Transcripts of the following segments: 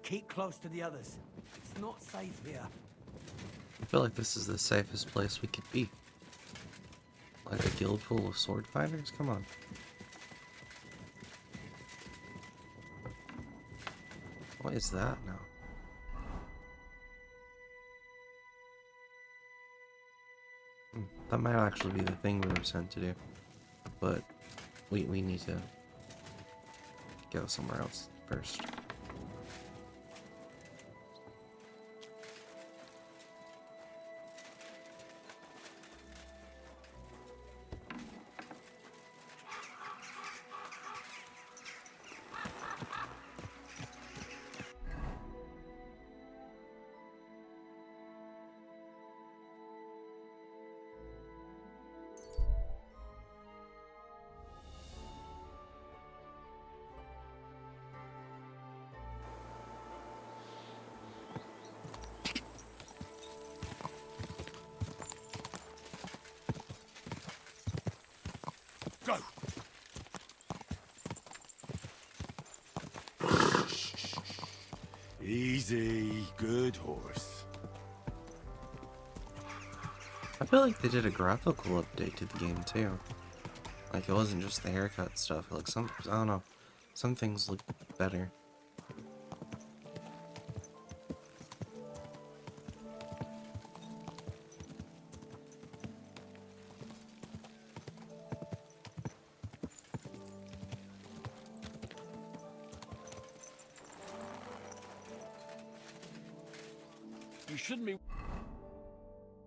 Keep close to the others. It's not safe here. I feel like this is the safest place we could be. Like a guild full of sword fighters? Come on. What is that now? That might actually be the thing we were sent to do. But we need to go somewhere else first. Go! Easy, good horse. I feel like they did a graphical update to the game too. Like it wasn't just the haircut stuff. Like I don't know, some things look better. You shouldn't be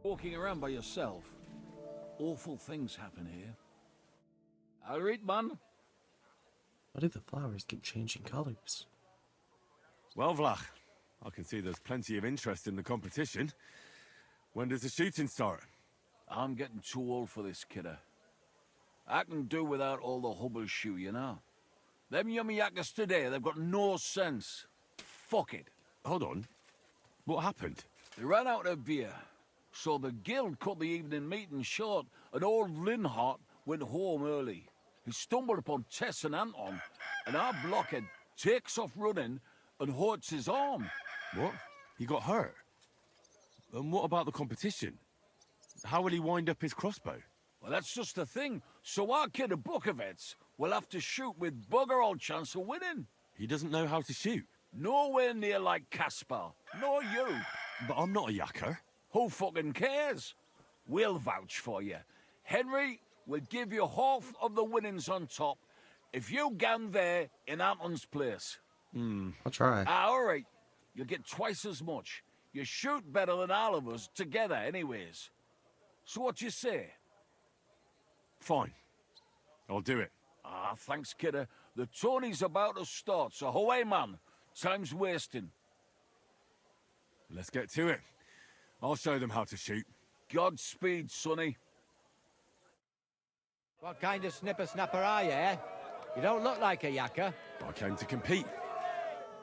walking around by yourself. Awful things happen here. I'll read, man. Why do the flowers keep changing colors? Well, Vlach, I can see there's plenty of interest in the competition. When does the shooting start? I'm getting too old for this, kidder. I can do without all the hubble shoe, you know. Them yummy yakkers today, they've got no sense. Fuck it. Hold on. What happened? They ran out of beer, so the guild cut the evening meeting short, and old Linhart went home early. He stumbled upon Tess and Anton, and our blockhead takes off running and hurts his arm. What? He got hurt? And what about the competition? How will he wind up his crossbow? Well, that's just the thing. So our kid of Bukovets will have to shoot with bugger all chance of winning. He doesn't know how to shoot. Nowhere near like Caspar. Nor you. But I'm not a yakker. Who fucking cares? We'll vouch for you. Henry will give you half of the winnings on top if you gang there in Anton's place. I'll try. All right. You'll get twice as much. You shoot better than all of us together anyways. So what you say? Fine. I'll do it. Ah, thanks, kidder. The tourney's about to start, so away, man. Time's wasting. Let's get to it. I'll show them how to shoot. Godspeed, sonny. What kind of snipper-snapper are you, eh? You don't look like a yakker. I came to compete.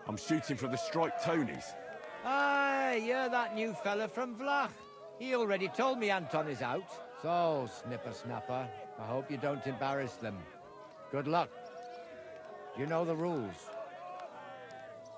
I'm shooting for the striped Tonys. Aye, you're that new fella from Vlach. He already told me Anton is out. So, snipper-snapper, I hope you don't embarrass them. Good luck. You know the rules.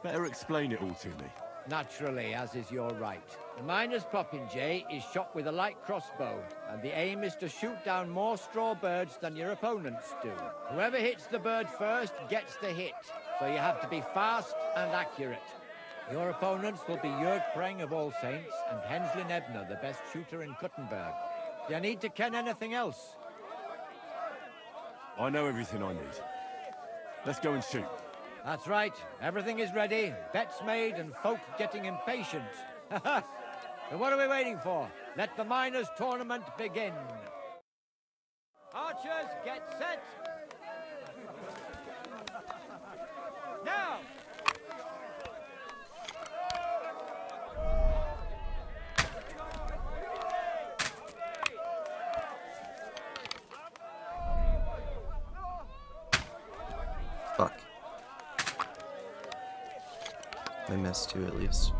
Better explain it all to me. Naturally, as is your right. The miner's popinjay is shot with a light crossbow, and the aim is to shoot down more straw birds than your opponents do. Whoever hits the bird first gets the hit, so you have to be fast and accurate. Your opponents will be Jörg Preng of All Saints and Henslin Ebner, the best shooter in Kuttenberg. Do you need to ken anything else? I know everything I need. Let's go and shoot. That's right. Everything is ready, bets made, and folk getting impatient. So what are we waiting for? Let the miners' tournament begin. Archers, get set. Now! Fuck. I missed two at least.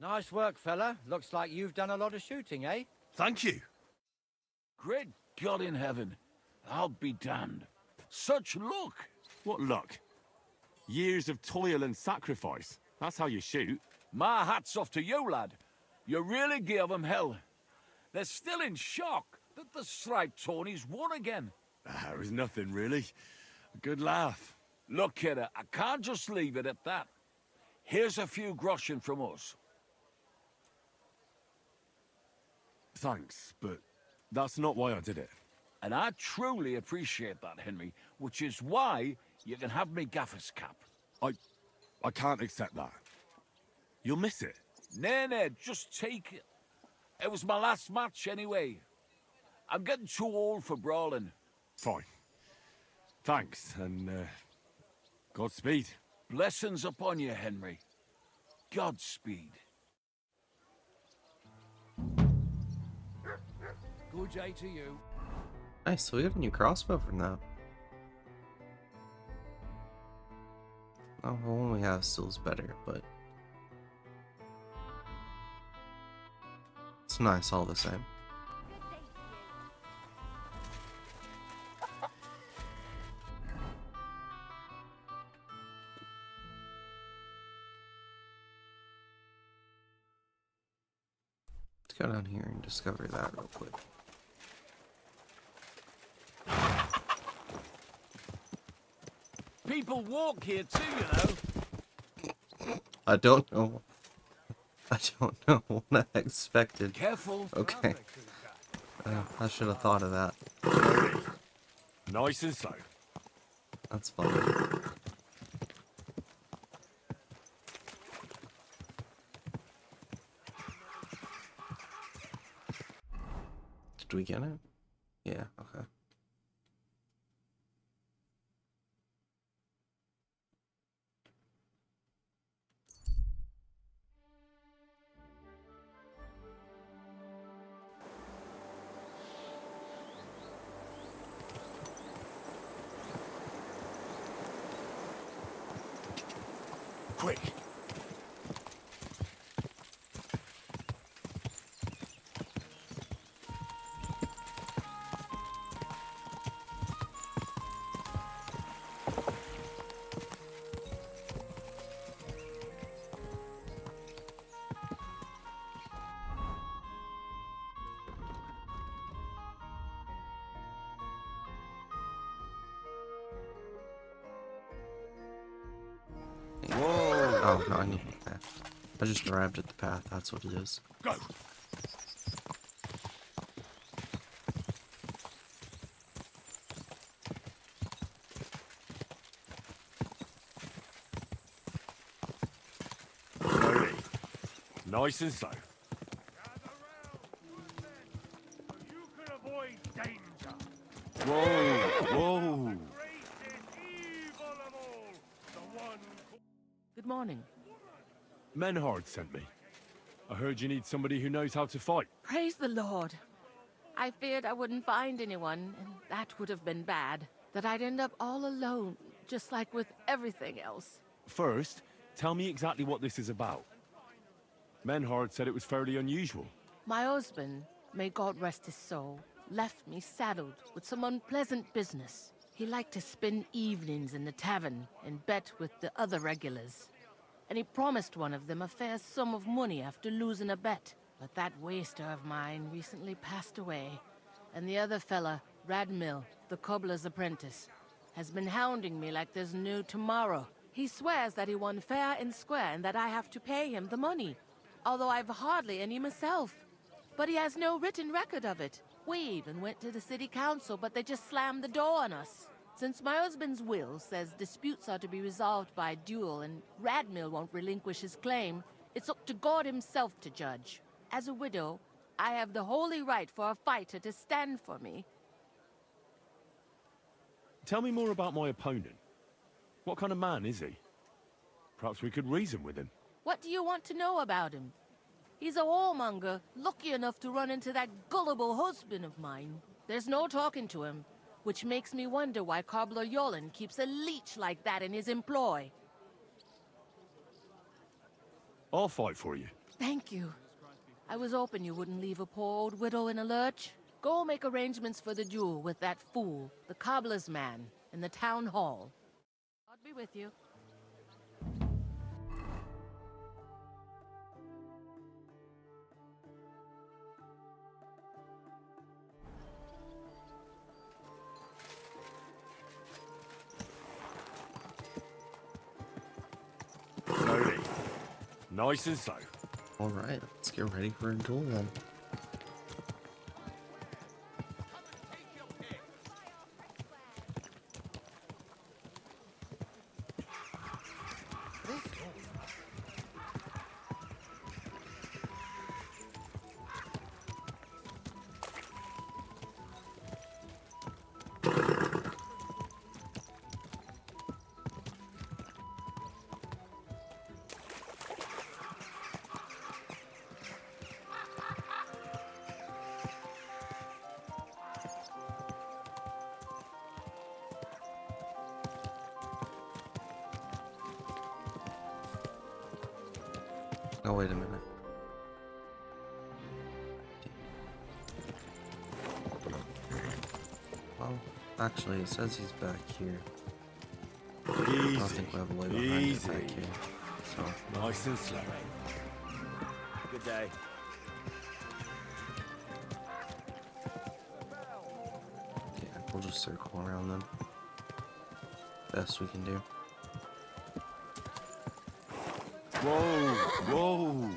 Nice work, fella. Looks like you've done a lot of shooting, eh? Thank you. Great God in heaven. I'll be damned. Such luck. What luck? Years of toil and sacrifice. That's how you shoot. My hat's off to you, lad. You really gave them hell. They're still in shock that the striped Tony's won again. There was nothing, really. A good laugh. Look, kidder, I can't just leave it at that. Here's a few groschen from us. Thanks, but that's not why I did it. And I truly appreciate that, Henry, which is why you can have me gaffer's cap. I can't accept that. You'll miss it. Nay, just take it. It was my last match anyway. I'm getting too old for brawling. Fine. Thanks, and Godspeed. Blessings upon you, Henry. Godspeed. Good day to you. Nice, so we got a new crossbow from that. Oh, the one we have still is better, but it's nice all the same. Let's go down here and discover that real quick. People walk here too, you know. I don't know. I don't know what I expected. Careful. Okay. I should have thought of that. Nice and slow. That's funny. Did we get it? Yeah, okay. Quick. Oh, no, I need the path. I just arrived at the path, that's what it is. Go. Slowly. Nice and slow. You can avoid danger. Whoa, whoa. Greatest evil of all, the one Good morning. Menhard sent me. I heard you need somebody who knows how to fight. Praise the Lord. I feared I wouldn't find anyone, and that would have been bad. That I'd end up all alone, just like with everything else. First, tell me exactly what this is about. Menhard said it was fairly unusual. My husband, may God rest his soul, left me saddled with some unpleasant business. He liked to spend evenings in the tavern and bet with the other regulars. And he promised one of them a fair sum of money after losing a bet. But that waster of mine recently passed away, and the other fella, Radmill, the cobbler's apprentice, has been hounding me like there's no tomorrow. He swears that he won fair and square and that I have to pay him the money, although I've hardly any myself. But he has no written record of it. We even went to the city council, but they just slammed the door on us. Since my husband's will says disputes are to be resolved by duel and Radmill won't relinquish his claim, it's up to God himself to judge. As a widow, I have the holy right for a fighter to stand for me. Tell me more about my opponent. What kind of man is he? Perhaps we could reason with him. What do you want to know about him? He's a whoremonger, lucky enough to run into that gullible husband of mine. There's no talking to him, which makes me wonder why Cobbler Yolan keeps a leech like that in his employ. I'll fight for you. Thank you. I was hoping you wouldn't leave a poor old widow in a lurch. Go make arrangements for the duel with that fool, the cobbler's man, in the town hall. God be with you. Slowly. Nice and slow. Alright, let's get ready for a duel then. Oh, wait a minute. Well, actually, it says he's back here. I don't Easy. think we have a way behind it Easy. back here. So, Nice and slow. Good day. yeah, we'll just circle around them. Best we can do. Whoa, whoa.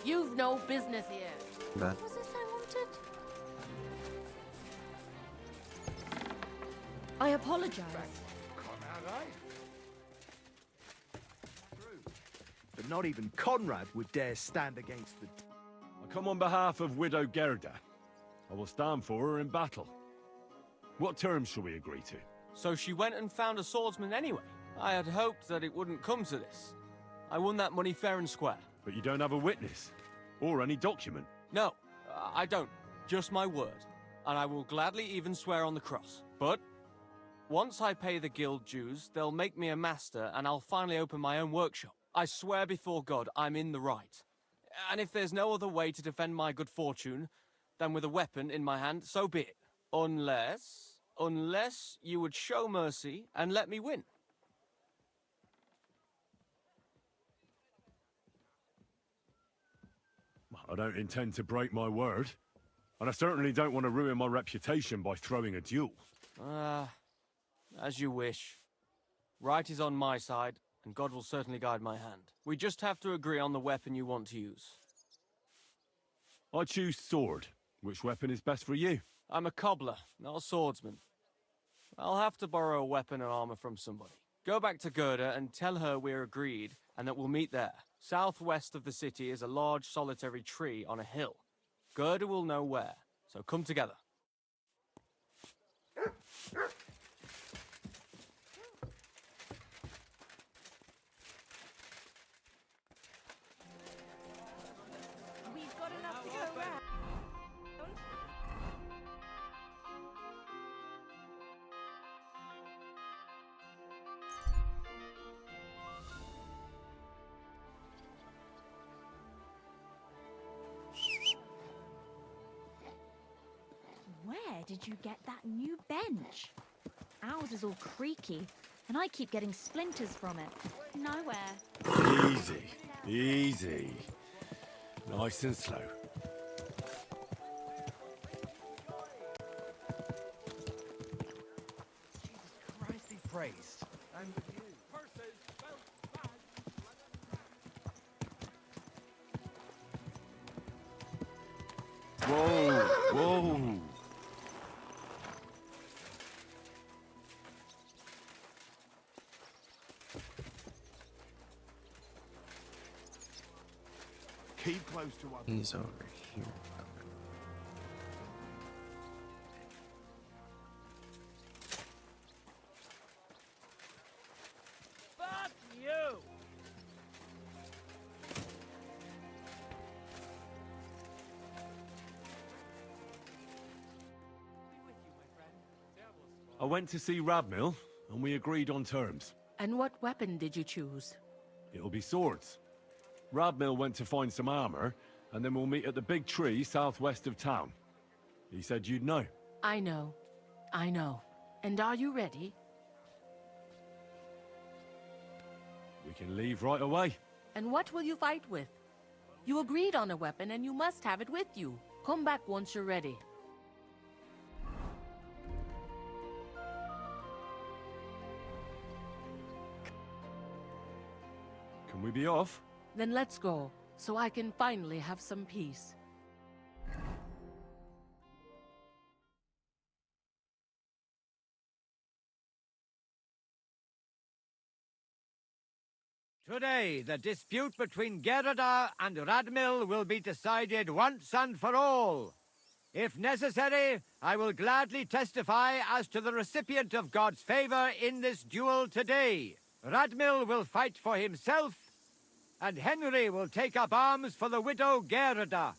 You've no business here. But Was this I wanted? I apologize. But not even Conrad would dare stand against the... I come on behalf of Widow Gerda. I will stand for her in battle. What terms shall we agree to? So she went and found a swordsman anyway. I had hoped that it wouldn't come to this. I won that money fair and square. But you don't have a witness, or any document. No, I don't. Just my word. And I will gladly even swear on the cross. But once I pay the guild dues, they'll make me a master and I'll finally open my own workshop. I swear before God I'm in the right. And if there's no other way to defend my good fortune than with a weapon in my hand, so be it. Unless you would show mercy and let me win. I don't intend to break my word. And I certainly don't want to ruin my reputation by throwing a duel. As you wish. Right is on my side, and God will certainly guide my hand. We just have to agree on the weapon you want to use. I choose sword. Which weapon is best for you? I'm a cobbler, not a swordsman. I'll have to borrow a weapon and armor from somebody. Go back to Gerda and tell her we're agreed and that we'll meet there. Southwest of the city is a large solitary tree on a hill. Gerda will know where, so come together. We've got enough to go round. Where did you get that new bench? Ours is all creaky, and I keep getting splinters from it. Nowhere. Easy. Easy. Nice and slow. Christ be praised. And with you. Whoa, whoa. Keep close to us. he's over here. Fuck you! I went to see Radmill, and we agreed on terms. And what weapon did you choose? It'll be swords. Radmill went to find some armor, and then we'll meet at the big tree southwest of town. He said you'd know. I know. I know. And are you ready? We can leave right away. And what will you fight with? You agreed on a weapon and you must have it with you. Come back once you're ready. Can we be off? Then let's go, so I can finally have some peace. Today, the dispute between Gerada and Radmill will be decided once and for all. If necessary, I will gladly testify as to the recipient of God's favor in this duel today. Radmill will fight for himself, and Henry will take up arms for the widow Gerada.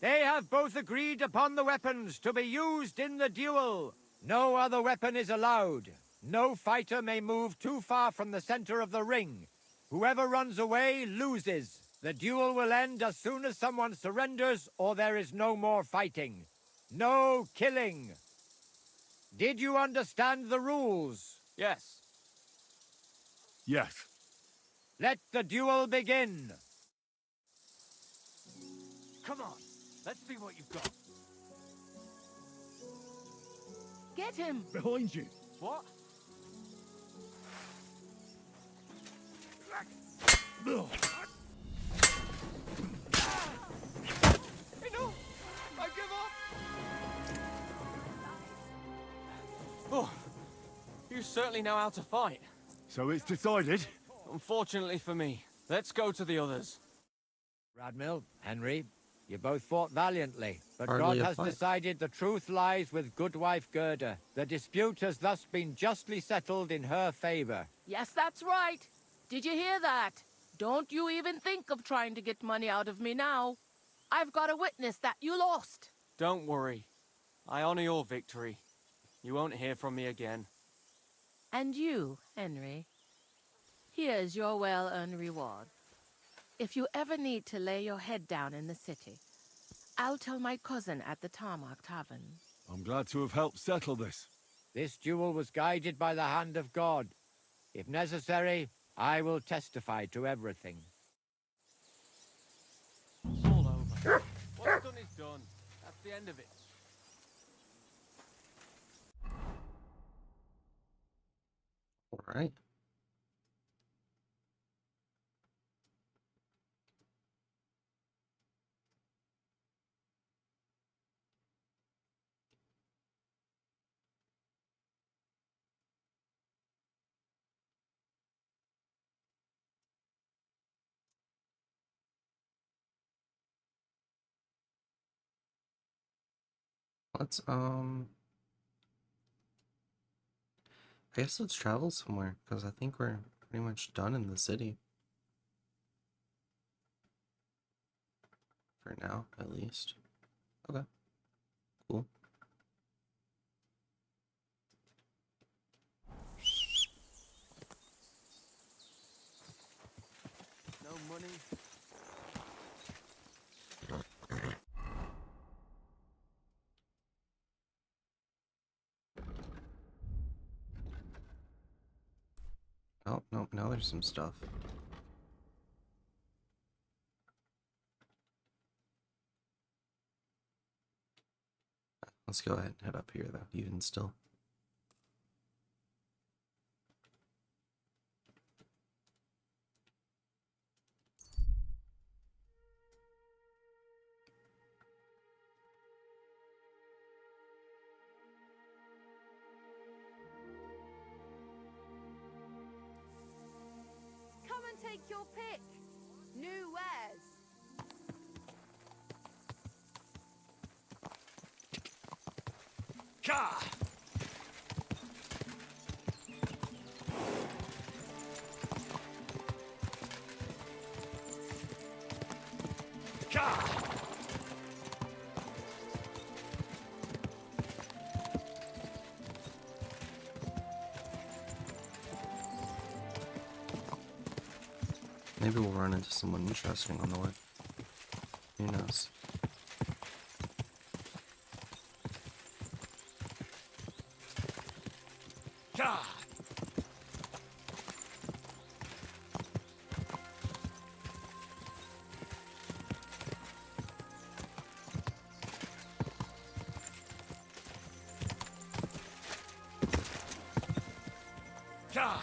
They have both agreed upon the weapons to be used in the duel. No other weapon is allowed. No fighter may move too far from the center of the ring. Whoever runs away loses. The duel will end as soon as someone surrenders or there is no more fighting. No killing. Did you understand the rules? Yes. Yes. Let the duel begin. Come on, let's see what you've got. Get him! Behind you. What? Ugh. No! I give up! Oh, you certainly know how to fight. So it's decided? Unfortunately for me. Let's go to the others. Radmill, Henry, you both fought valiantly, but Hardly God a has fight. decided the truth lies with Goodwife Gerda. The dispute has thus been justly settled in her favor. Yes, that's right. Did you hear that? Don't you even think of trying to get money out of me now. I've got a witness that you lost. Don't worry. I honor your victory. You won't hear from me again. And you, Henry, here's your well-earned reward. If you ever need to lay your head down in the city, I'll tell my cousin at the Tarmac Tavern. I'm glad to have helped settle this. This duel was guided by the hand of God. If necessary, I will testify to everything. It's all over. What's done is done. That's the end of it. All right. Let's I guess let's travel somewhere, because I think we're pretty much done in the city. For now, at least. Okay. Cool. No money. Oh, no, now there's some stuff. Let's go ahead and head up here, though, even still. Come and take your pick. New wares. Ka! Ka! Maybe we'll run into someone interesting on the way. Who knows? God! God!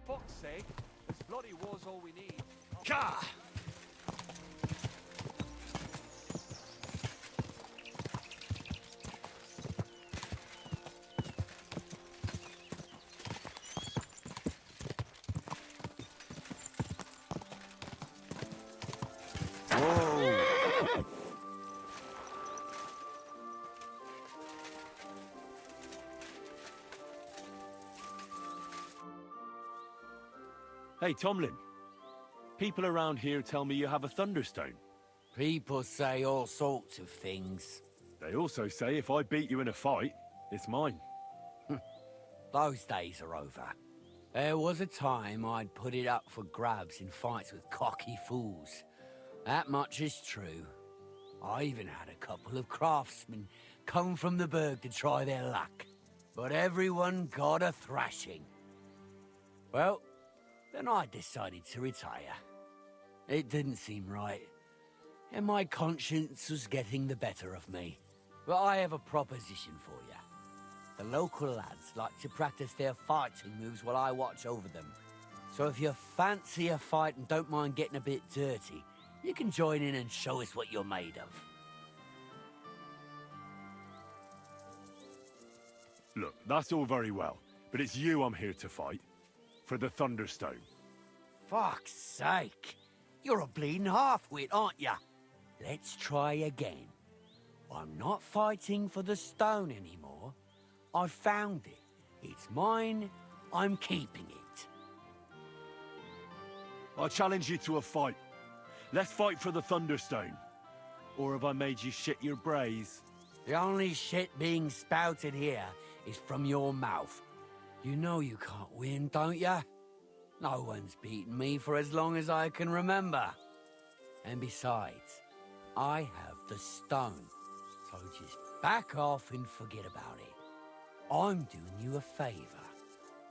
Fuck's sake, this bloody war's all we need. God! Hey, Tomlin. People around here tell me you have a Thunderstone. People say all sorts of things. They also say if I beat you in a fight, it's mine. Those days are over. There was a time I'd put it up for grabs in fights with cocky fools. That much is true. I even had a couple of craftsmen come from the burg to try their luck. But everyone got a thrashing. Well, then I decided to retire. It didn't seem right, and my conscience was getting the better of me. But I have a proposition for you. The local lads like to practice their fighting moves while I watch over them. So if you fancy a fight and don't mind getting a bit dirty, you can join in and show us what you're made of. Look, that's all very well, but it's you I'm here to fight. For the Thunderstone. Fuck's sake! You're a bleeding half-wit, aren't ya? Let's try again. I'm not fighting for the stone anymore. I found it. It's mine. I'm keeping it. I challenge you to a fight. Let's fight for the Thunderstone. Or have I made you shit your brays? The only shit being spouted here is from your mouth. You know you can't win, don't ya? No one's beaten me for as long as I can remember. And besides, I have the stone. So just back off and forget about it. I'm doing you a favor,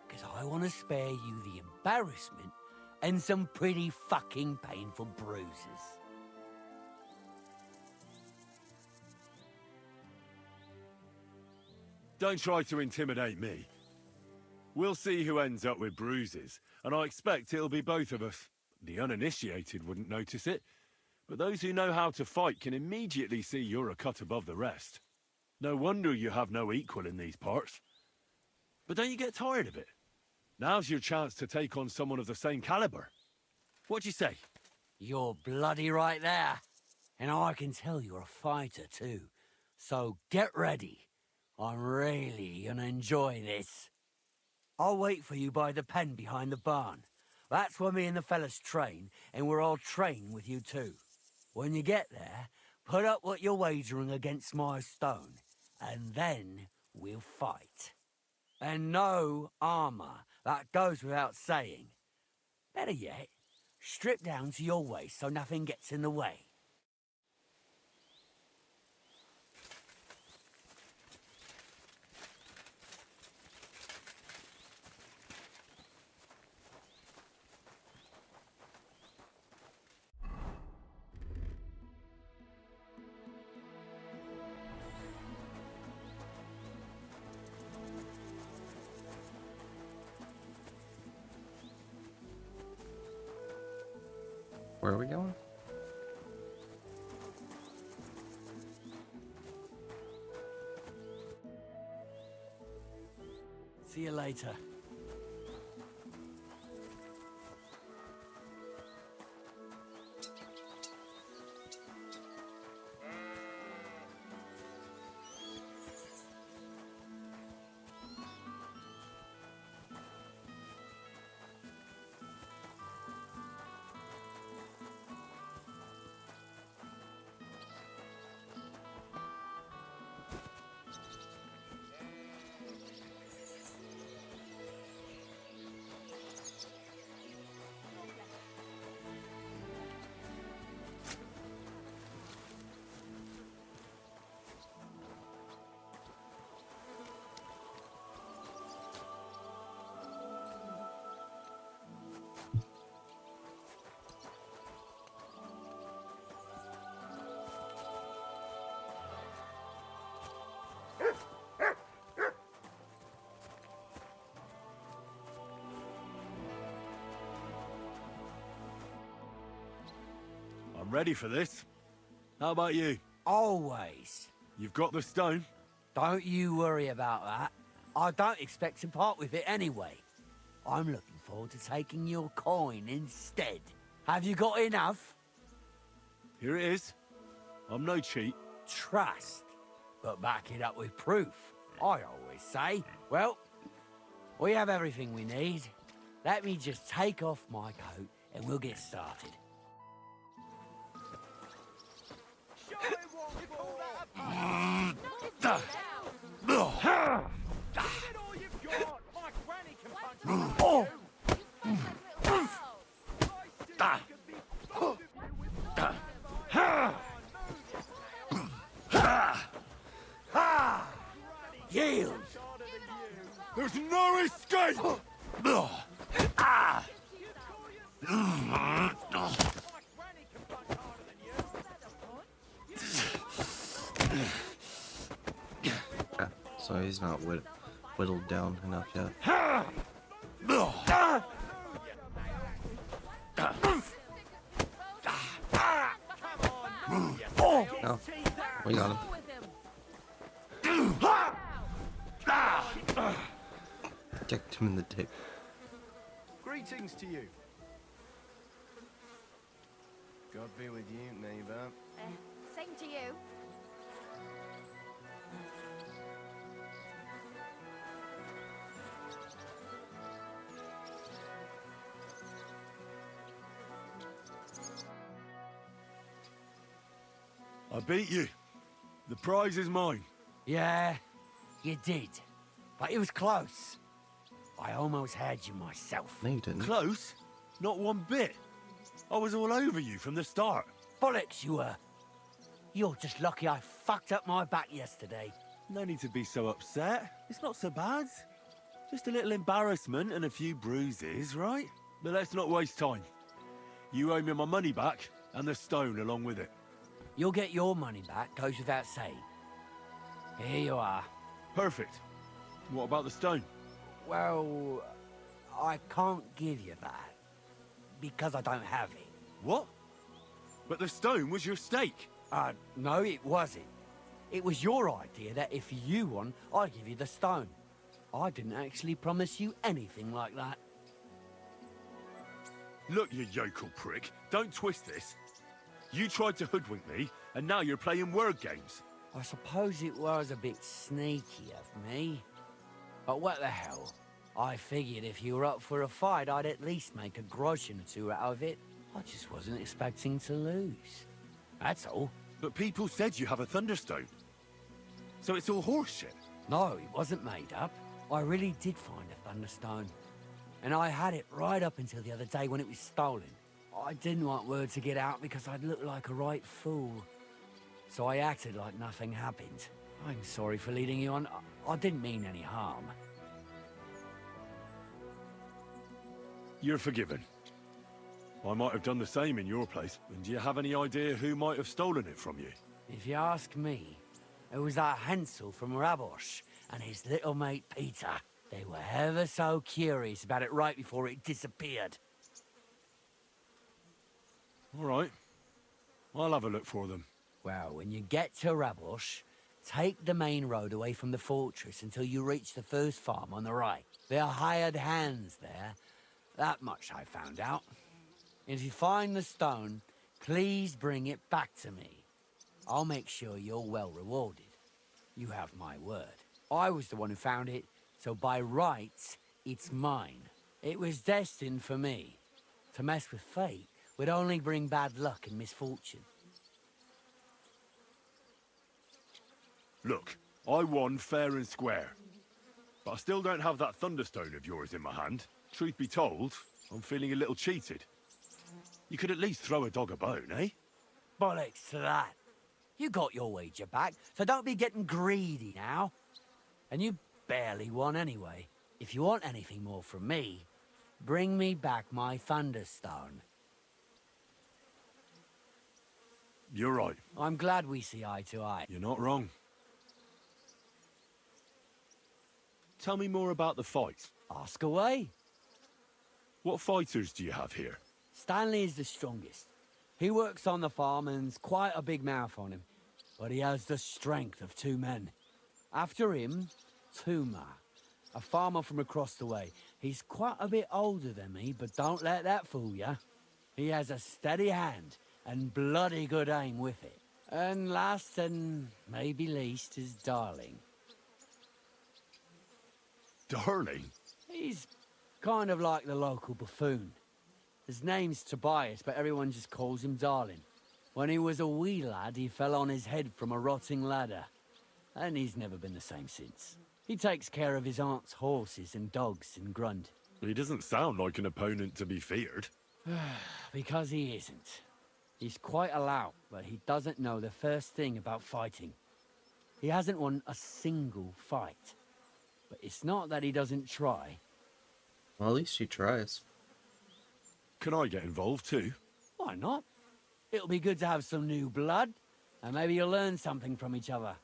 because I want to spare you the embarrassment and some pretty fucking painful bruises. Don't try to intimidate me. We'll see who ends up with bruises, and I expect it'll be both of us. The uninitiated wouldn't notice it, but those who know how to fight can immediately see you're a cut above the rest. No wonder you have no equal in these parts. But don't you get tired of it? Now's your chance to take on someone of the same caliber. What'd you say? You're bloody right there. And I can tell you're a fighter too. So get ready. I'm really gonna enjoy this. I'll wait for you by the pen behind the barn. That's where me and the fellas train, and we're all training with you too. When you get there, put up what you're wagering against my stone, and then we'll fight. And no armor, that goes without saying. Better yet, strip down to your waist so nothing gets in the way. Where are we going? See you later. ready for this. How about you? Always. You've got the stone? Don't you worry about that. I don't expect to part with it anyway. I'm looking forward to taking your coin instead. Have you got enough? Here it is. I'm no cheat. Trust, but back it up with proof, I always say. Well, we have everything we need. Let me just take off my coat and we'll get started. Yield! There's no escape! So he's not whittled down enough yet. No, we got him. Kicked him in the dick. Greetings to you. God be with you, neighbor. Same to you. I beat you. The prize is mine. Yeah, you did. But it was close. I almost had you myself. No, you didn't. Close? Not one bit. I was all over you from the start. Bollocks you were. You're just lucky I fucked up my back yesterday. No need to be so upset. It's not so bad. Just a little embarrassment and a few bruises, right? But let's not waste time. You owe me my money back and the stone along with it. You'll get your money back, goes without saying. Here you are. Perfect. What about the stone? Well, I can't give you that. Because I don't have it. What? But the stone was your stake. No, it wasn't. It was your idea that if you won, I'd give you the stone. I didn't actually promise you anything like that. Look, you yokel prick. Don't twist this. You tried to hoodwink me, and now you're playing word games. I suppose it was a bit sneaky of me. But what the hell? I figured if you were up for a fight, I'd at least make a groschen or two out of it. I just wasn't expecting to lose. That's all. But people said you have a thunderstone. So it's all horseshit. No, it wasn't made up. I really did find a thunderstone. And I had it right up until the other day when it was stolen. I didn't want word to get out because I'd look like a right fool. So I acted like nothing happened. I'm sorry for leading you on. I didn't mean any harm. You're forgiven. I might have done the same in your place. And do you have any idea who might have stolen it from you? If you ask me, it was that Hansel from Rabosh and his little mate Peter. They were ever so curious about it right before it disappeared. All right. I'll have a look for them. Well, when you get to Rabosh, take the main road away from the fortress until you reach the first farm on the right. There are hired hands there. That much I found out. If you find the stone, please bring it back to me. I'll make sure you're well rewarded. You have my word. I was the one who found it, so by rights, it's mine. It was destined for me. To mess with fate would only bring bad luck and misfortune. Look, I won fair and square. But I still don't have that thunderstone of yours in my hand. Truth be told, I'm feeling a little cheated. You could at least throw a dog a bone, eh? Bollocks to that. You got your wager back, so don't be getting greedy now. And you barely won anyway. If you want anything more from me, bring me back my thunderstone. You're right. I'm glad we see eye to eye. You're not wrong. Tell me more about the fight. Ask away. What fighters do you have here? Stanley is the strongest. He works on the farm and's quite a big mouth on him, but he has the strength of 2 men. After him, Tuma, a farmer from across the way. He's quite a bit older than me, but don't let that fool ya. He has a steady hand and bloody good aim with it. And last and maybe least is Darling. Darling? He's kind of like the local buffoon. His name's Tobias, but everyone just calls him Darling. When he was a wee lad, he fell on his head from a rotting ladder. And he's never been the same since. He takes care of his aunt's horses and dogs in Grund. He doesn't sound like an opponent to be feared. Because he isn't. He's quite a lout, but he doesn't know the first thing about fighting. He hasn't won a single fight. But it's not that he doesn't try. Well, at least he tries. Can I get involved too? Why not? It'll be good to have some new blood, and maybe you'll learn something from each other.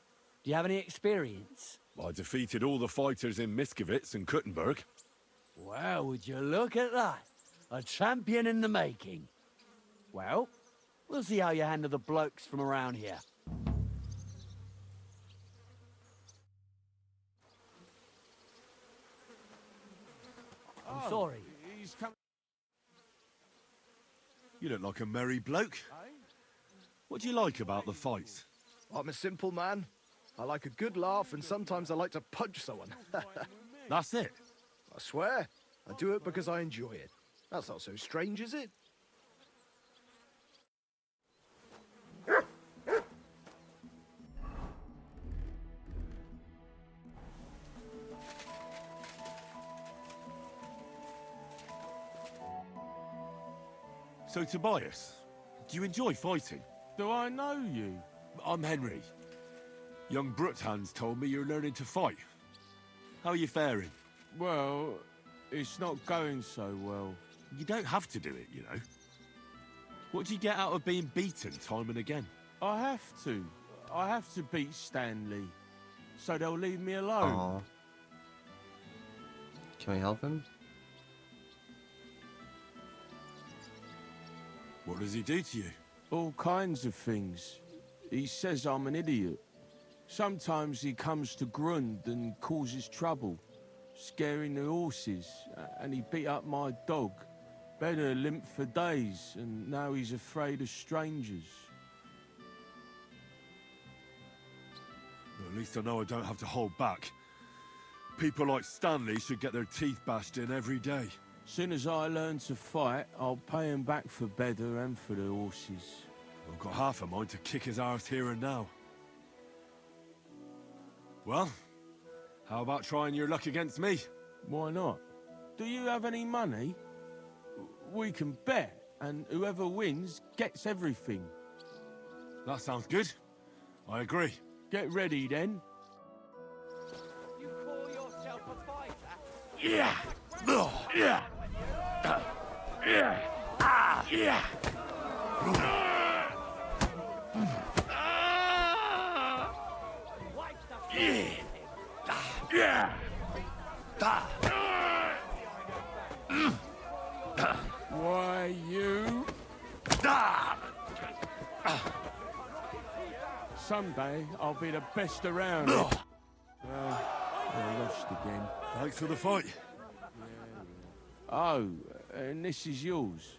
Do you have any experience? I defeated all the fighters in Miskovitz and Kuttenberg. Well, would you look at that? A champion in the making. Well, we'll see how you handle the blokes from around here. I'm sorry. He's come. You look like a merry bloke. What do you like about the fights? I'm a simple man. I like a good laugh, and sometimes I like to punch someone. That's it. I swear, I do it because I enjoy it. That's not so strange, is it? So, Tobias, do you enjoy fighting? Do I know you? I'm Henry. Young Bruthans told me you're learning to fight. How are you faring? Well, it's not going so well. You don't have to do it, you know. What do you get out of being beaten time and again? I have to. I have to beat Stanley. So they'll leave me alone. Aww. Can we help him? What does he do to you? All kinds of things. He says I'm an idiot. Sometimes he comes to Grund and causes trouble, scaring the horses, and he beat up my dog. Better limp for days, and now he's afraid of strangers. Well, at least I know I don't have to hold back. People like Stanley should get their teeth bashed in every day. Soon as I learn to fight, I'll pay him back for better and for the horses. I've got half a mind to kick his arse here and now. Well, how about trying your luck against me? Why not? Do you have any money? We can bet, and whoever wins gets everything. That sounds good. I agree. Get ready, then. You call yourself a fighter? Yeah! Yeah! Yeah! Ah! Yeah! Yeah! Why, you? Someday, I'll be the best around. I lost again. Thanks for the fight. Oh, and this is yours.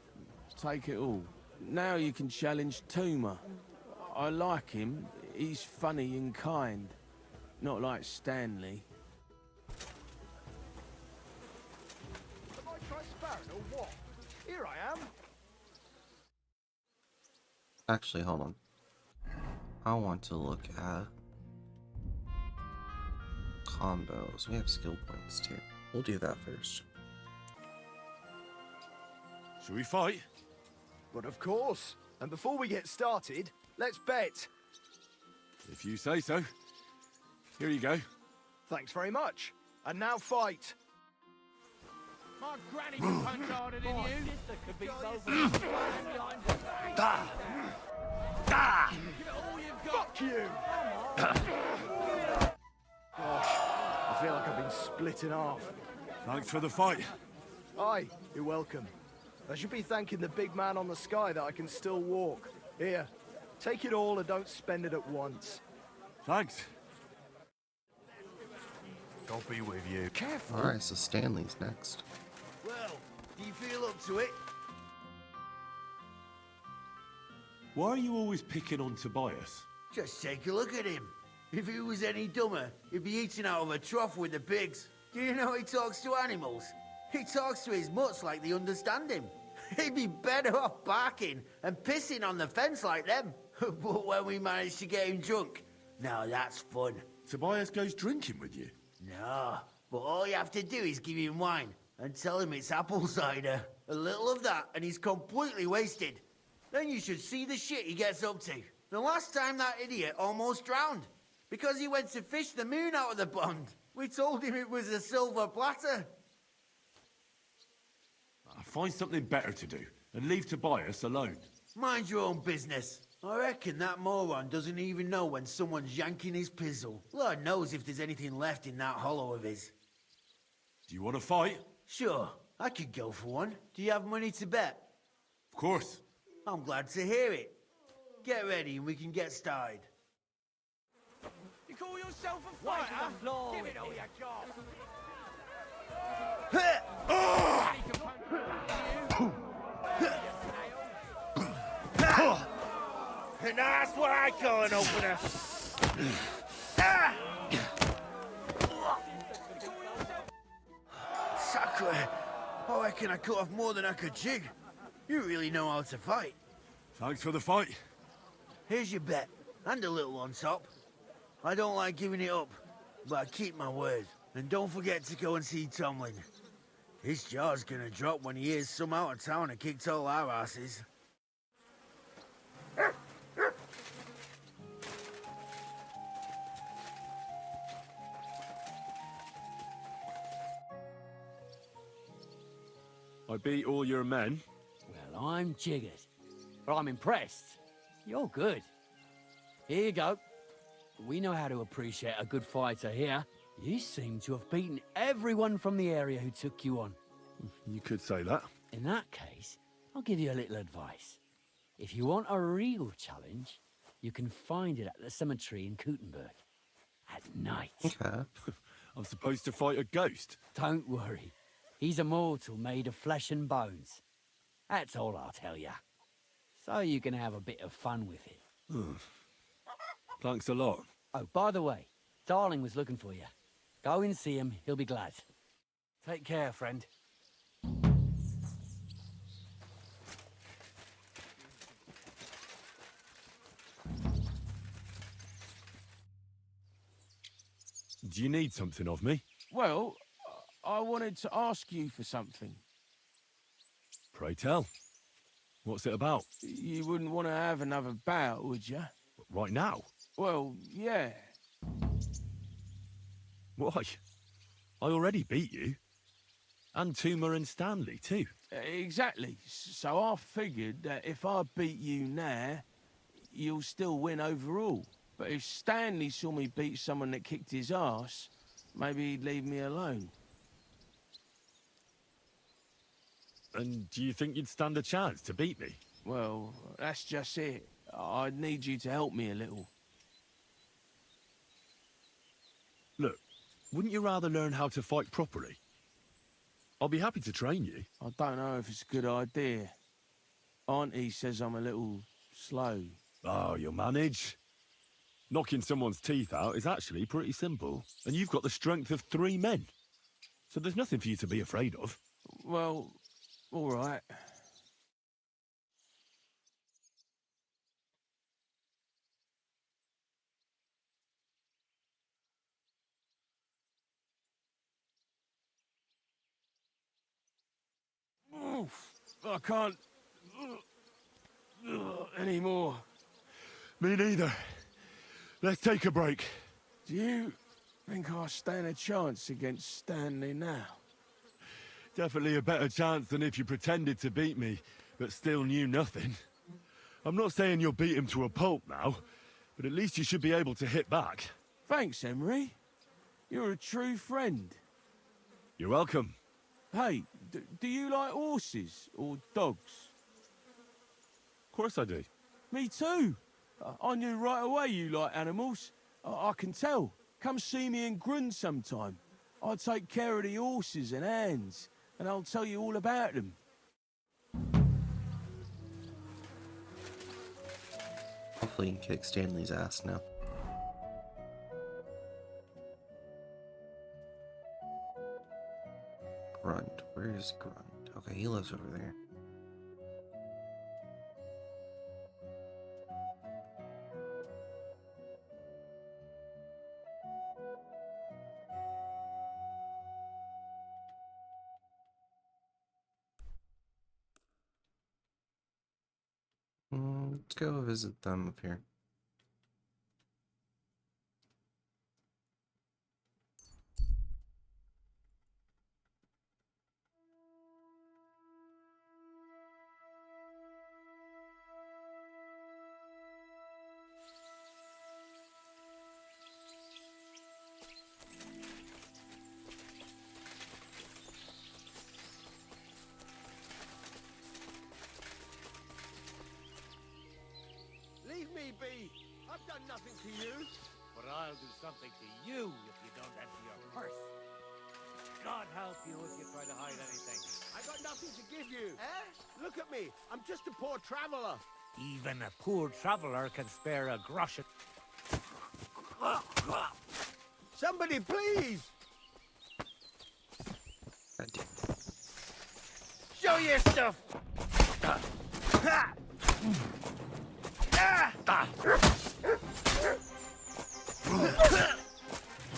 Take it all. Now you can challenge Tuma. I like him. He's funny and kind. Not like Stanley. Am I transparent or what? Here I am. Actually, hold on. I want to look at combos. We have skill points too. We'll do that first. Should we fight? But of course. And before we get started, let's bet. If you say so. Here you go. Thanks very much. And now fight. My granny can punch harder than you. Sister could be both behind her back. Da! Da! Fuck you! Gosh, I feel like I've been split in half. Thanks for the fight. Aye, you're welcome. I should be thanking the big man on the sky that I can still walk. Here, take it all and don't spend it at once. Thanks. God be with you. Careful. Alright, so Stanley's next. Well, do you feel up to it? Why are you always picking on Tobias? Just take a look at him. If he was any dumber, he'd be eating out of a trough with the pigs. Do you know he talks to animals? He talks to his mutts like they understand him. He'd be better off barking and pissing on the fence like them. But when we managed to get him drunk, now that's fun. Tobias goes drinking with you? No, but all you have to do is give him wine and tell him it's apple cider. A little of that and he's completely wasted. Then you should see the shit he gets up to. The last time that idiot almost drowned because he went to fish the moon out of the pond. We told him it was a silver platter. Find something better to do and leave Tobias alone. Mind your own business. I reckon that moron doesn't even know when someone's yanking his pizzle. Lord knows if there's anything left in that hollow of his. Do you want to fight? Sure, I could go for one. Do you have money to bet? Of course. I'm glad to hear it. Get ready and we can get started. You call yourself a fighter? Give it all you got. And that's what I call an opener. Sacre. I reckon I cut off more than I could chew. You really know how to fight. Thanks for the fight. Here's your bet, and a little on top. I don't like giving it up, but I keep my word. And don't forget to go and see Tomlin. His jaw's gonna drop when he hears some out of town and kicked all our asses. I beat all your men. Well, I'm jiggered. But I'm impressed. You're good. Here you go. We know how to appreciate a good fighter here. You seem to have beaten everyone from the area who took you on. You could say that. In that case, I'll give you a little advice. If you want a real challenge, you can find it at the cemetery in Kuttenberg. At night. Okay. I'm supposed to fight a ghost. Don't worry. He's a mortal made of flesh and bones. That's all I'll tell you. So you can have a bit of fun with it. Thanks a lot. Oh, by the way, Darling was looking for you. Go and see him, he'll be glad. Take care, friend. Do you need something of me? Well, I wanted to ask you for something. Pray tell. What's it about? You wouldn't want to have another bout, would you? Right now? Well, yeah. Why? I already beat you. And Tuma and Stanley, too. Exactly. So I figured that if I beat you now, you'll still win overall. But if Stanley saw me beat someone that kicked his ass, maybe he'd leave me alone. And do you think you'd stand a chance to beat me? Well, that's just it. I'd need you to help me a little. Look, wouldn't you rather learn how to fight properly? I'll be happy to train you. I don't know if it's a good idea. Auntie says I'm a little slow. Oh, you'll manage. Knocking someone's teeth out is actually pretty simple. And you've got the strength of 3 men. So there's nothing for you to be afraid of. Well, all right. I can't anymore. Me neither. Let's take a break. Do you think I stand a chance against Stanley now? Definitely a better chance than if you pretended to beat me, but still knew nothing. I'm not saying you'll beat him to a pulp now, but at least you should be able to hit back. Thanks, Emery. You're a true friend. You're welcome. Hey, do you like horses or dogs? Of course I do. Me too. I knew right away you like animals. I can tell. Come see me in Grund sometime. I take care of the horses and hands, and I'll tell you all about them. Hopefully you can kick Stanley's ass now. Grunt. Where is Grunt? Okay, he lives over there. Let's go visit them up here. Leave me be! I've done nothing to you! But I'll do something to you if you don't empty your purse. God help you if you try to hide anything. I got nothing to give you! Eh? Look at me! I'm just a poor traveler! Even a poor traveler can spare a groschen. Somebody please! Show your stuff!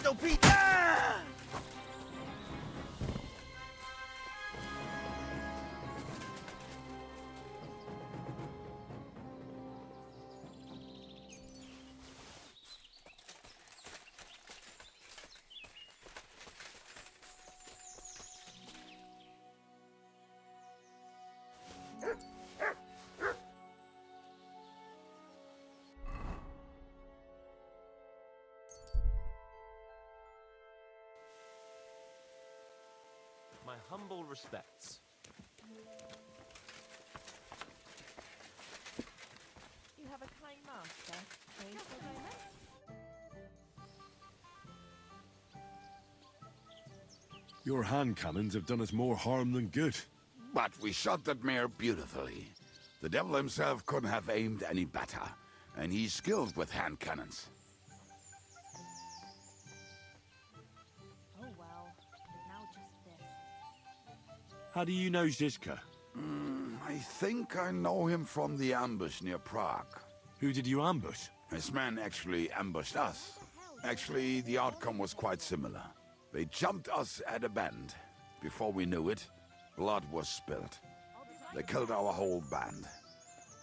No, Pete! My humble respects. You have a kind master. Please, for a moment. Your hand cannons have done us more harm than good. But we shot that mare beautifully. The devil himself couldn't have aimed any better, and he's skilled with hand cannons. Oh well. Now just this. How do you know Zizka? I think I know him from the ambush near Prague. Who did you ambush? His men actually ambushed us. Actually, the outcome was quite similar. They jumped us at a bend. Before we knew it, blood was spilled. They killed our whole band.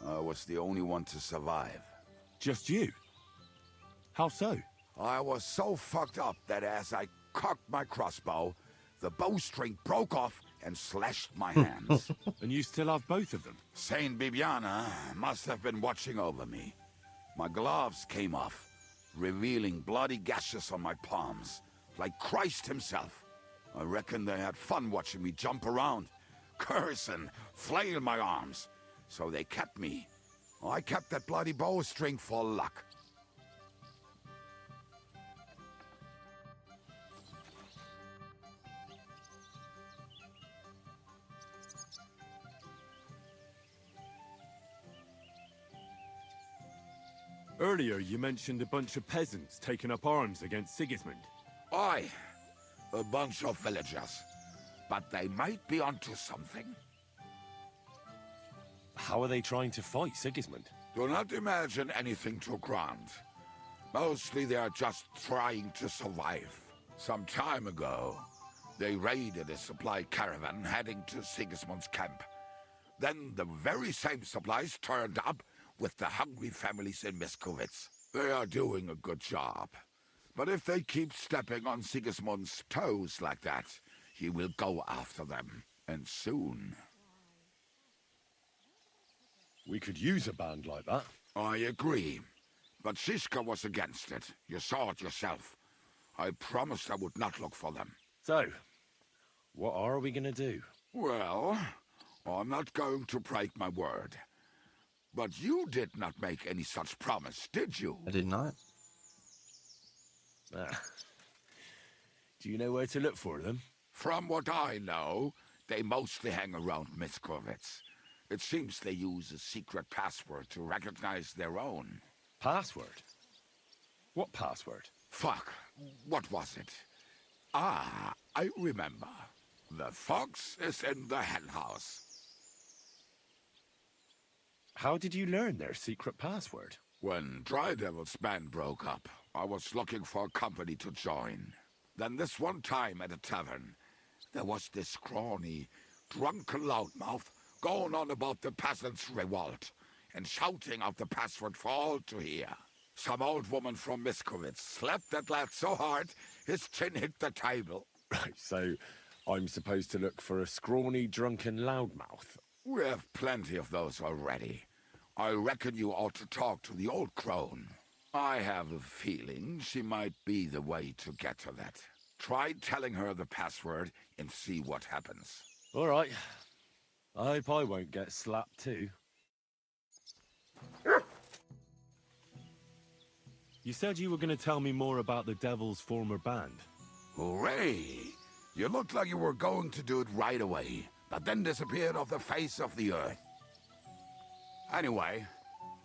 I was the only one to survive. Just you? How so? I was so fucked up that as I cocked my crossbow, the bowstring broke off and slashed my hands. And you still have both of them? Saint Bibiana must have been watching over me. My gloves came off, revealing bloody gashes on my palms, like Christ himself. I reckon they had fun watching me jump around, curse and flail my arms. So they kept me. I kept that bloody bowstring for luck. Earlier you mentioned a bunch of peasants taking up arms against Sigismund. Aye, a bunch of villagers. But they might be onto something. How are they trying to fight Sigismund? Do not imagine anything too grand. Mostly they are just trying to survive. Some time ago, they raided a supply caravan heading to Sigismund's camp. Then the very same supplies turned up with the hungry families in Miskovitz. They are doing a good job. But if they keep stepping on Sigismund's toes like that, he will go after them, and soon. We could use a band like that. I agree. But Shishka was against it. You saw it yourself. I promised I would not look for them. So, What are we gonna do? Well, I'm not going to break my word. But you did not make any such promise, did you? I did not. Ah. Do you know where to look for them? From what I know, they mostly hang around Miskovitz. It seems they use a secret password to recognize their own. Password? What password? Fuck. What was it? Ah, I remember. The fox is in the henhouse. How did you learn their secret password? When Dry Devil's band broke up, I was looking for a company to join. Then this one time at a tavern, there was this scrawny, drunken loudmouth going on about the peasants' revolt and shouting out the password for all to hear. Some old woman from Miskovitz slapped that lad so hard, his chin hit the table. Right, so I'm supposed to look for a scrawny, drunken loudmouth. We have plenty of those already. I reckon you ought to talk to the old crone. I have a feeling she might be the way to get to that. Try telling her the password and see what happens. All right. I hope I won't get slapped too. You said you were going to tell me more about the Devil's former band. Hooray! You looked like you were going to do it right away, but then disappeared off the face of the earth. Anyway,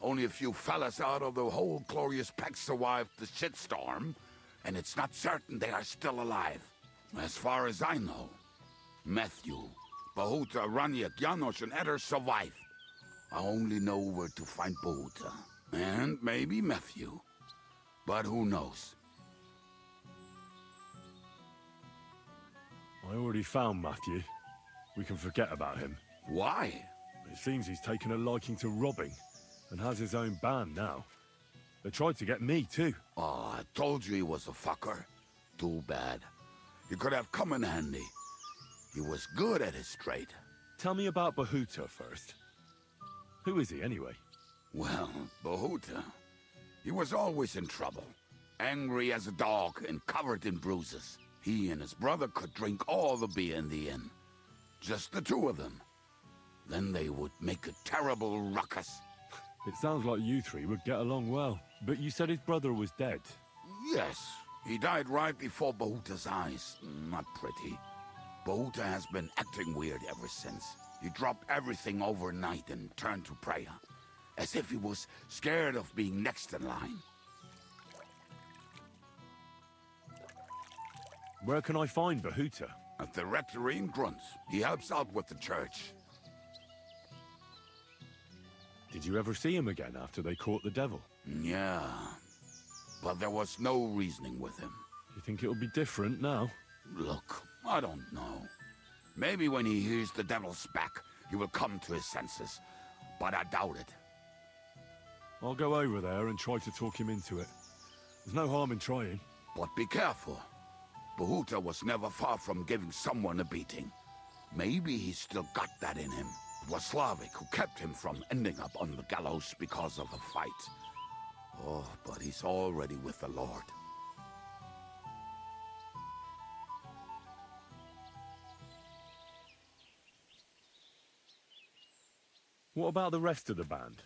only a few fellas out of the whole glorious pack survived the shitstorm, and it's not certain they are still alive. As far as I know, Matthew, Bahuta, Raniak, Janos, and Eder survived. I only know where to find Bahuta, and maybe Matthew. But who knows? I already found Matthew. We can forget about him. Why? It seems he's taken a liking to robbing, and has his own band now. They tried to get me, too. Oh, I told you he was a fucker. Too bad. He could have come in handy. He was good at his trade. Tell me about Bahuta first. Who is he, anyway? Well, Bahuta... he was always in trouble. Angry as a dog and covered in bruises. He and his brother could drink all the beer in the inn. Just the two of them. Then they would make a terrible ruckus. It sounds like you three would get along well. But you said his brother was dead. Yes, he died right before Bahuta's eyes. Not pretty. Bahuta has been acting weird ever since. He dropped everything overnight and turned to prayer. As if he was scared of being next in line. Where can I find Bahuta? At the rectory in Grunt. He helps out with the church. Did you ever see him again after they caught the devil? Yeah, but there was no reasoning with him. You think it'll be different now? Look, I don't know. Maybe when he hears the devil's back, he will come to his senses. But I doubt it. I'll go over there and try to talk him into it. There's no harm in trying. But be careful. Bahuta was never far from giving someone a beating. Maybe he's still got that in him. It was Slavik who kept him from ending up on the gallows because of a fight. Oh, but he's already with the Lord. What about the rest of the band?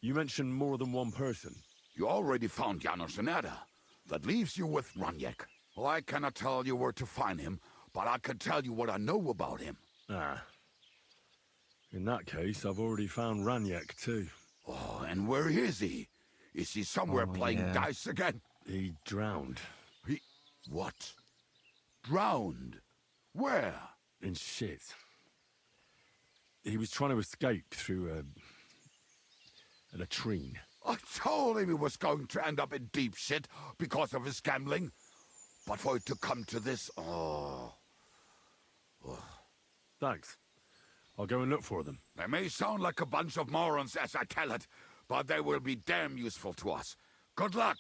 You mentioned more than one person. You already found Janos and Eda. That leaves you with Raniak. Well, I cannot tell you where to find him, but I can tell you what I know about him. Ah. In that case, I've already found Raniak too. Oh, and where is he? Is he somewhere playing dice again? He drowned. He... what? Drowned? Where? In shit. He was trying to escape through a latrine. I told him he was going to end up in deep shit because of his gambling. But for it to come to this, oh. Thanks. I'll go and look for them. They may sound like a bunch of morons as I tell it, but they will be damn useful to us. Good luck!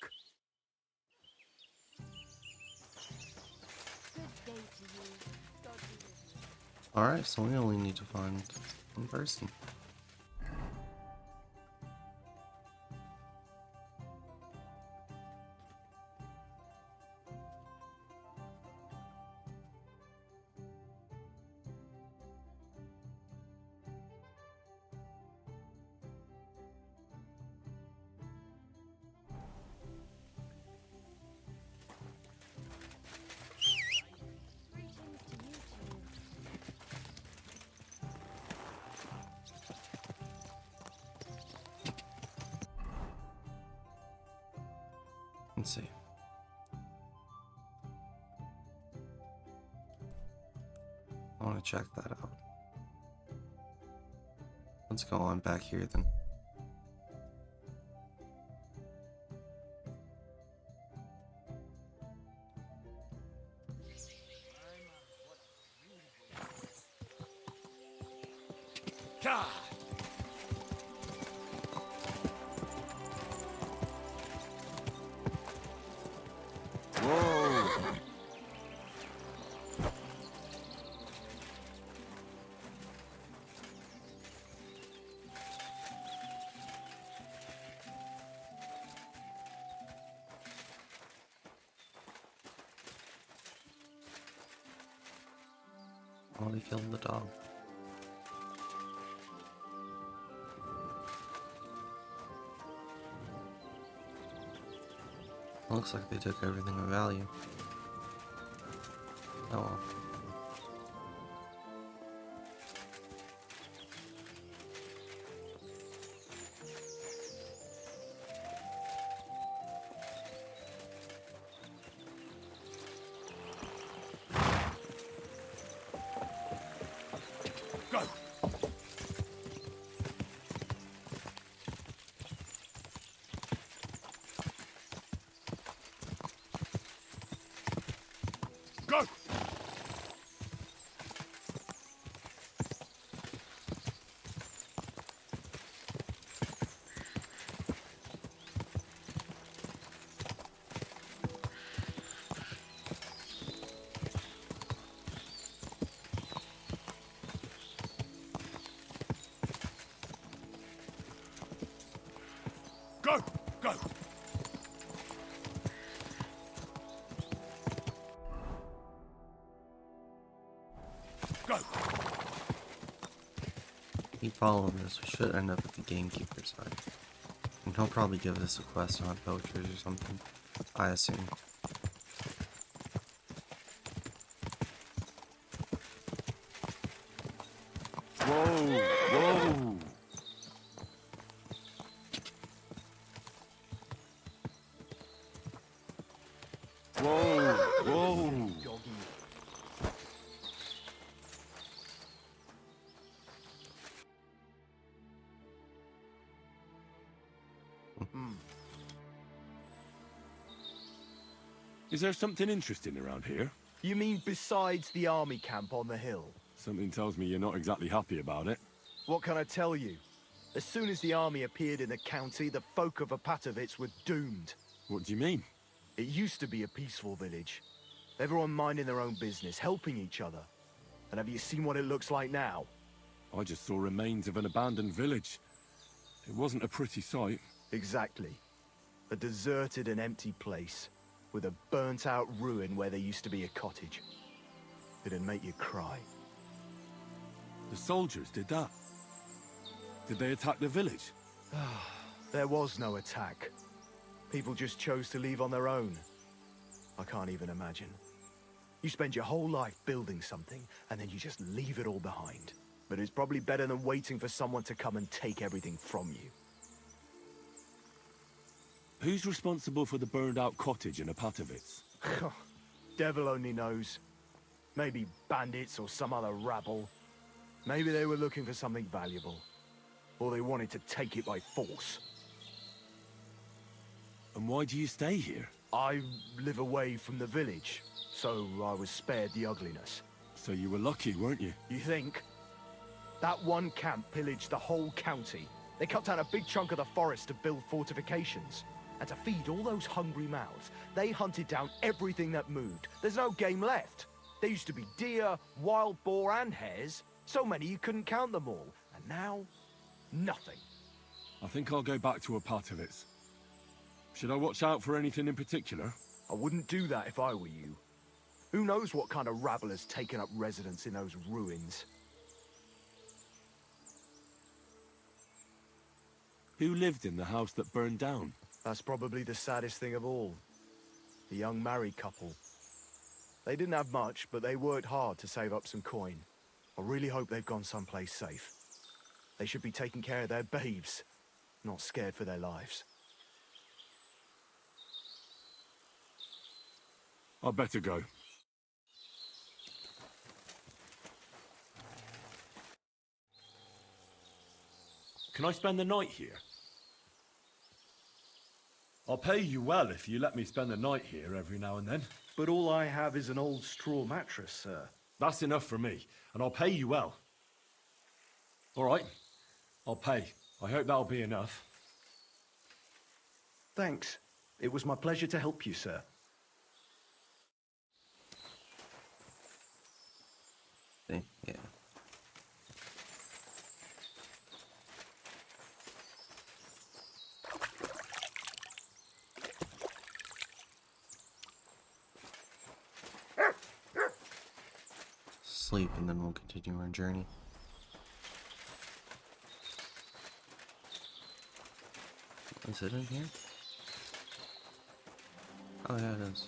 Alright, so we only need to find one person. Let's see. I want to check that out. Let's go on back here then. God. Whoa! Oh, they killed the dog. Looks like they took everything of value. Oh well. Go. Go. Go. Go. Go. Keep following this. We should end up at the gamekeeper's side. And he'll probably give us a quest on poachers or something. I assume. Whoa! Whoa! Whoa! Whoa! Is there something interesting around here? You mean besides the army camp on the hill? Something tells me you're not exactly happy about it. What can I tell you? As soon as the army appeared in the county, the folk of Apatovitz were doomed. What do you mean? It used to be a peaceful village. Everyone minding their own business, helping each other. And have you seen what it looks like now? I just saw remains of an abandoned village. It wasn't a pretty sight. Exactly. A deserted and empty place, with a burnt-out ruin where there used to be a cottage. It'd make you cry. The soldiers did that. Did they attack the village? There was no attack. People just chose to leave on their own. I can't even imagine. You spend your whole life building something, and then you just leave it all behind. But it's probably better than waiting for someone to come and take everything from you. Who's responsible for the burned-out cottage in Apatovitz? Devil only knows. Maybe bandits or some other rabble. Maybe they were looking for something valuable. Or they wanted to take it by force. And why do you stay here? I live away from the village, so I was spared the ugliness. So you were lucky, weren't you? You think? That one camp pillaged the whole county. They cut down a big chunk of the forest to build fortifications. And to feed all those hungry mouths, they hunted down everything that moved. There's no game left. There used to be deer, wild boar, and hares. So many you couldn't count them all. And now, nothing. I think I'll go back to Apatovitz. Should I watch out for anything in particular? I wouldn't do that if I were you. Who knows what kind of rabble has taken up residence in those ruins? Who lived in the house that burned down? That's probably the saddest thing of all. The young married couple. They didn't have much, but they worked hard to save up some coin. I really hope they've gone someplace safe. They should be taking care of their babes, not scared for their lives. I'd better go. Can I spend the night here? I'll pay you well if you let me spend the night here every now and then. But all I have is an old straw mattress, sir. That's enough for me, and I'll pay you well. All right, I'll pay. I hope that'll be enough. Thanks. It was my pleasure to help you, sir. Yeah. Sleep and then we'll continue our journey. Is it in here? Oh yeah, it is.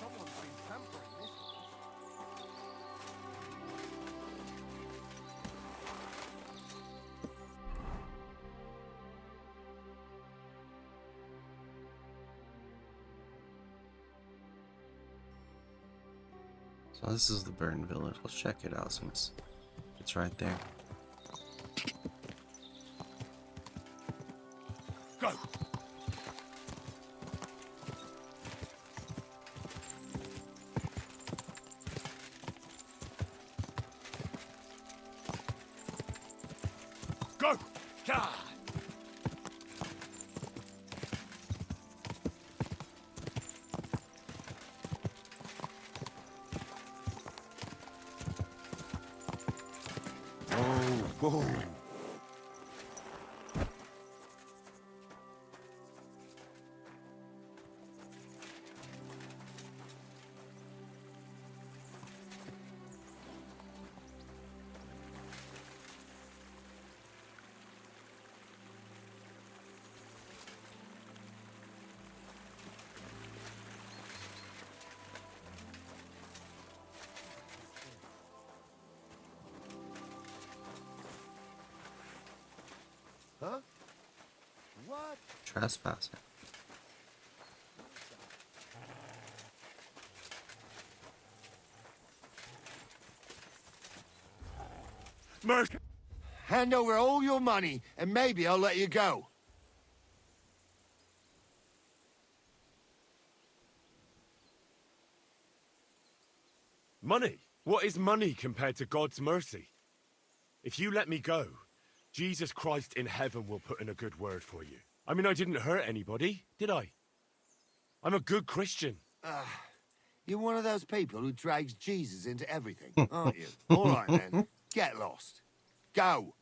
Someone's been tampering this. So this is the Burn Village. Let's check it out since it's right there. Go! Go! God! Whoa. Huh? What? Trespassing. Merc! Hand over all your money, and maybe I'll let you go. Money? What is money compared to God's mercy? If you let me go, Jesus Christ in heaven will put in a good word for you. I mean, I didn't hurt anybody, did I? I'm a good Christian. You're one of those people who drags Jesus into everything, aren't you? All right, then. Get lost. Go.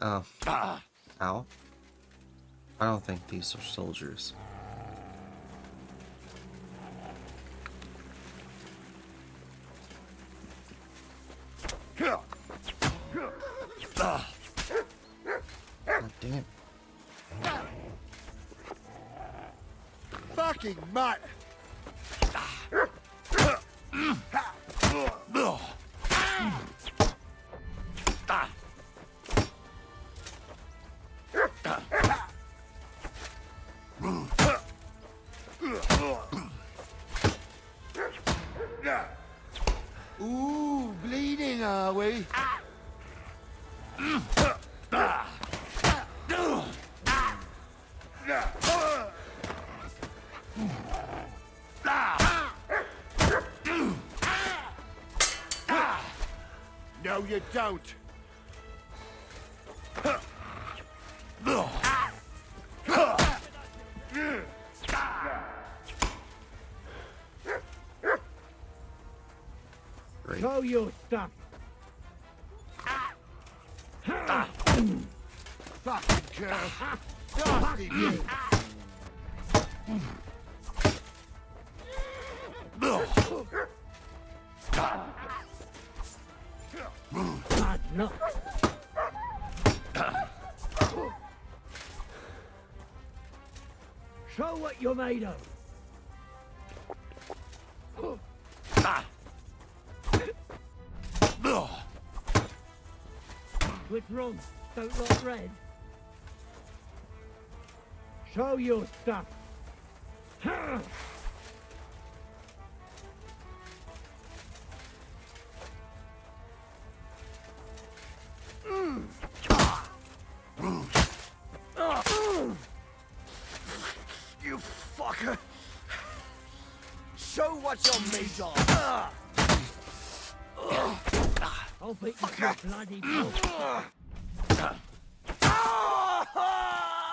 Oh. Ow. I don't think these are soldiers. God damn. Fucking mutt. Ooh, bleeding, are we? No, you don't. Great. Show your stuff. Fucking curse. Bastard, you! Bad luck. Show what you're made of. What's wrong? Don't look red. Show your stuff. You fucker! Show what you're made of! I'll beat you to a bloody pulp.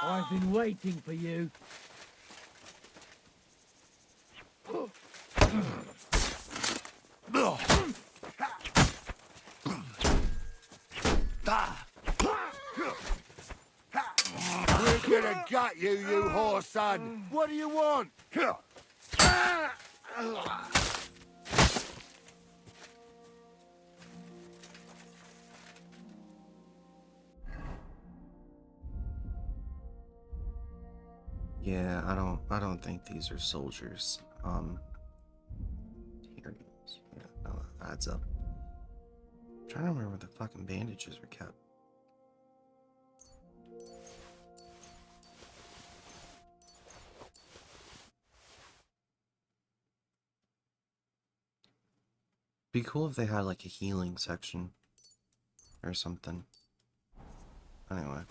I've been waiting for you. We're gonna gut you, you whore son! What do you want? Yeah, I don't think these are soldiers. Here it is. Yeah, no, that adds up. I'm trying to remember where the fucking bandages are kept. Be cool if they had like a healing section or something. Anyway.